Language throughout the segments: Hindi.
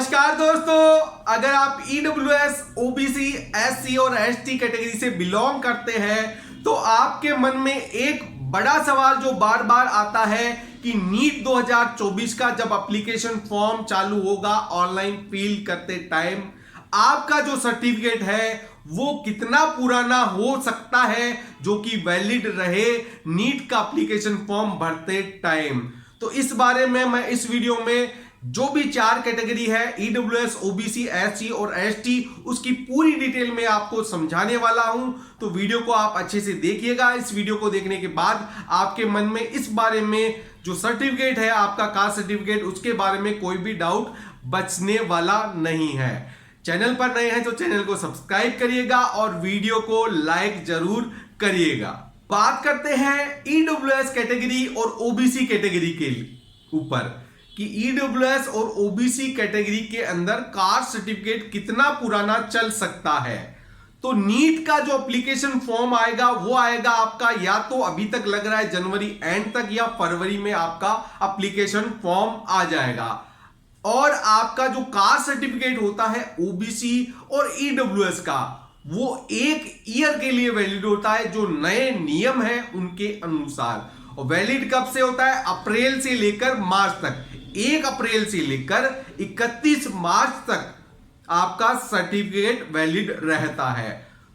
नमस्कार दोस्तों, अगर आप ईडब्ल्यूएस, ओबीसी, एससी और एसटी कैटेगरी से बिलोंग करते हैं तो आपके मन में एक बड़ा सवाल जो बार बार आता है कि नीट 2024 का जब एप्लीकेशन फॉर्म चालू होगा ऑनलाइन फिल करते टाइम आपका जो सर्टिफिकेट है वो कितना पुराना हो सकता है जो कि वैलिड रहे नीट का एप्लीकेशन फॉर्म भरते टाइम। तो इस बारे में मैं इस वीडियो में जो भी 4 कैटेगरी है ईडब्ल्यूएस, ओबीसी, एससी और एसटी उसकी पूरी डिटेल में आपको समझाने वाला हूं। तो वीडियो को आप अच्छे से देखिएगा। इस वीडियो को देखने के बाद आपके मन में इस बारे में जो सर्टिफिकेट है आपका कास्ट सर्टिफिकेट उसके बारे में कोई भी डाउट बचने वाला नहीं है। चैनल पर नए हैं तो चैनल को सब्सक्राइब करिएगा और वीडियो को लाइक जरूर करिएगा। बात करते हैं ईडब्ल्यूएस कैटेगरी और ओबीसी कैटेगरी के ऊपर कि ईडब्ल्यूएस और ओबीसी कैटेगरी के अंदर कास्ट सर्टिफिकेट कितना पुराना चल सकता है। तो नीट का जो एप्लीकेशन फॉर्म आएगा वो आएगा आपका या तो अभी तक लग रहा है जनवरी एंड तक या फरवरी में आपका एप्लीकेशन फॉर्म आ जाएगा। और आपका जो कास्ट सर्टिफिकेट होता है ओबीसी और ईडब्ल्यूएस का वो 1 ईयर के लिए वैलिड होता है जो नए नियम है उनके अनुसार। और वैलिड कब से होता है? अप्रैल से लेकर मार्च तक। 1 अप्रैल से लेकर 31 मार्च तक आपका सर्टिफिकेट वैलिड रहता है।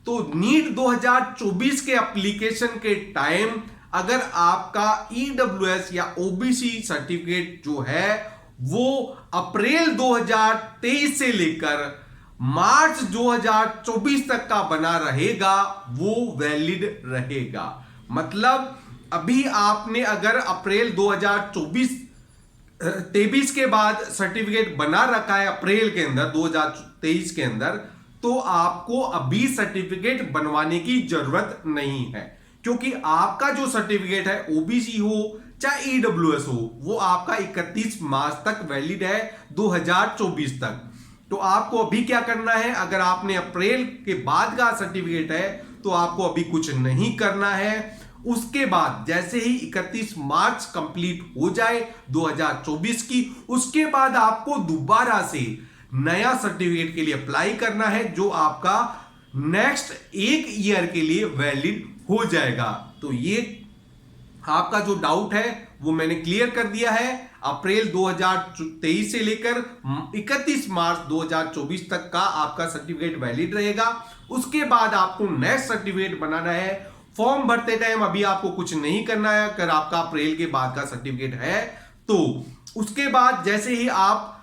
तो नीट 2024 के एप्लीकेशन के टाइम अगर आपका ईडब्ल्यूएस या ओबीसी सर्टिफिकेट जो है वो अप्रैल 2023 से लेकर मार्च 2024 तक का बना रहेगा वो वैलिड रहेगा। मतलब अभी आपने अगर अप्रैल 2023 के बाद सर्टिफिकेट बना रखा है अप्रैल के अंदर 2023 के अंदर तो आपको अभी सर्टिफिकेट बनवाने की जरूरत नहीं है, क्योंकि आपका जो सर्टिफिकेट है ओबीसी हो चाहे ईडब्ल्यूएस हो वो आपका 31 मार्च तक वैलिड है 2024 तक। तो आपको अभी क्या करना है? अगर आपने अप्रैल के बाद का सर्टिफिकेट है तो आपको अभी कुछ नहीं करना है। उसके बाद जैसे ही 31 मार्च कंप्लीट हो जाए 2024 की, उसके बाद आपको दोबारा से नया सर्टिफिकेट के लिए अप्लाई करना है जो आपका नेक्स्ट 1 ईयर के लिए वैलिड हो जाएगा। तो ये आपका जो डाउट है वो मैंने क्लियर कर दिया है। अप्रैल 2023 से लेकर 31 मार्च 2024 तक का आपका सर्टिफिकेट वैलिड रहेगा। उसके बाद आपको नेक्स्ट सर्टिफिकेट बनाना है। फॉर्म भरते टाइम अभी आपको कुछ नहीं करना है। अगर आपका अप्रैल के बाद का सर्टिफिकेट है तो उसके बाद जैसे ही आप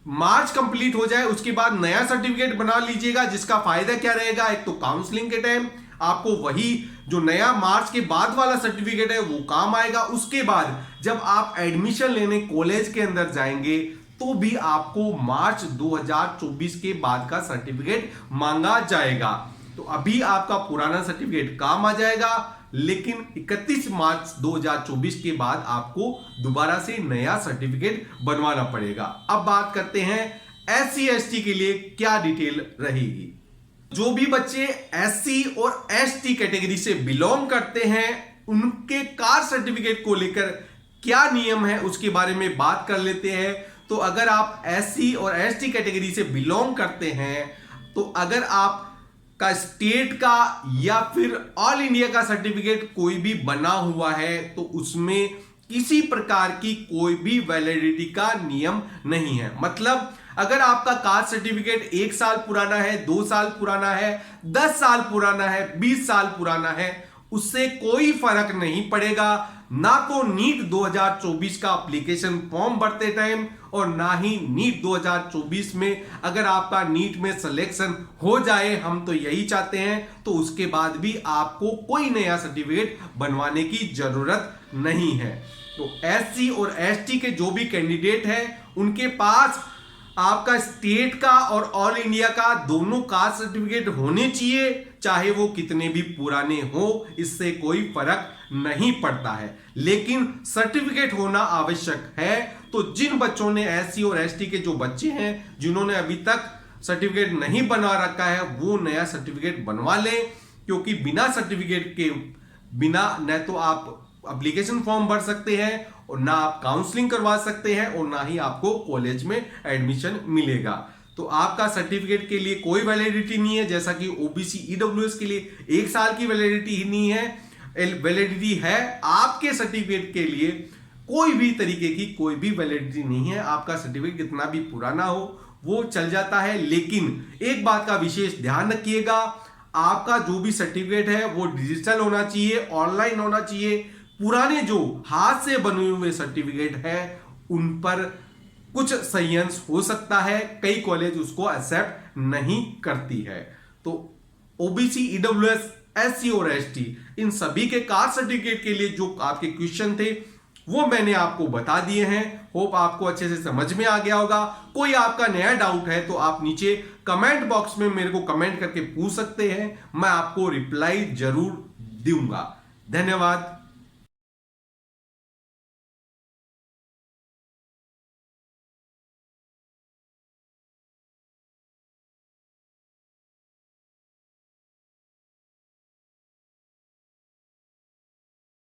मार्च कंप्लीट हो जाए उसके बाद नया सर्टिफिकेट बना लीजिएगा, जिसका फायदा क्या रहेगा? एक तो काउंसलिंग के टाइम आपको वही जो नया मार्च के बाद वाला सर्टिफिकेट है वो काम आएगा। उसके बाद जब आप एडमिशन लेने कॉलेज के अंदर जाएंगे तो भी आपको मार्च 2024 के बाद का सर्टिफिकेट मांगा जाएगा। तो अभी आपका पुराना सर्टिफिकेट काम आ जाएगा, लेकिन 31 मार्च 2024 के बाद आपको दोबारा से नया सर्टिफिकेट बनवाना पड़ेगा। अब बात करते हैं एससी एसटी के लिए क्या डिटेल रहेगी। जो भी बच्चे एससी और एसटी कैटेगरी से बिलोंग करते हैं उनके कास्ट सर्टिफिकेट को लेकर क्या नियम है उसके बारे में बात कर लेते हैं। तो अगर आप एससी और एसटी कैटेगरी से बिलोंग करते हैं तो अगर आप का स्टेट का या फिर ऑल इंडिया का सर्टिफिकेट कोई भी बना हुआ है तो उसमें किसी प्रकार की कोई भी वैलिडिटी का नियम नहीं है। मतलब अगर आपका कास्ट सर्टिफिकेट 1 साल पुराना है, 2 साल पुराना है, 10 साल पुराना है, 20 साल पुराना है, उससे कोई फर्क नहीं पड़ेगा। ना तो नीट 2024 का एप्लीकेशन फॉर्म भरते टाइम और ना ही नीट 2024 में अगर आपका नीट में सिलेक्शन हो जाए, हम तो यही चाहते हैं, तो उसके बाद भी आपको कोई नया सर्टिफिकेट बनवाने की जरूरत नहीं है। तो एससी और एसटी के जो भी कैंडिडेट हैं उनके पास आपका स्टेट का और ऑल इंडिया का दोनों कास्ट सर्टिफिकेट होने चाहिए, चाहे वो कितने भी पुराने हो, इससे कोई फर्क नहीं पड़ता है, लेकिन सर्टिफिकेट होना आवश्यक है। तो जिन बच्चों ने एससी और एसटी के जो बच्चे हैं जिन्होंने अभी तक सर्टिफिकेट नहीं बना रखा है वो नया सर्टिफिकेट बनवा लें, क्योंकि बिना सर्टिफिकेट के बिना न तो आप एप्लीकेशन फॉर्म भर सकते हैं और ना आप काउंसलिंग करवा सकते हैं और ना ही आपको कॉलेज में एडमिशन मिलेगा। तो आपका सर्टिफिकेट के लिए कोई वैलिडिटी नहीं है, जैसा कि ओबीसी ईडब्ल्यूएस के लिए 1 साल की वैलिडिटी ही नहीं है। वैलिडिटी है आपके सर्टिफिकेट के लिए कोई भी तरीके की कोई भी वैलिडिटी नहीं है। आपका सर्टिफिकेट कितना भी पुराना हो वो चल जाता है, लेकिन एक बात का विशेष ध्यान रखिएगा, आपका जो भी सर्टिफिकेट है वो डिजिटल होना चाहिए, ऑनलाइन होना चाहिए। पुराने जो हाथ से बने हुए सर्टिफिकेट है उन पर कुछ संयंत्र हो सकता है, कई कॉलेज उसको एक्सेप्ट नहीं करती है। तो ओबीसी ईडब्ल्यूएस एससी और एसटी इन सभी के कास्ट सर्टिफिकेट के लिए जो आपके क्वेश्चन थे वो मैंने आपको बता दिए हैं। होप आपको अच्छे से समझ में आ गया होगा। कोई आपका नया डाउट है तो आप नीचे कमेंट बॉक्स में मेरे को कमेंट करके पूछ सकते हैं, मैं आपको रिप्लाई जरूर दूंगा। धन्यवाद।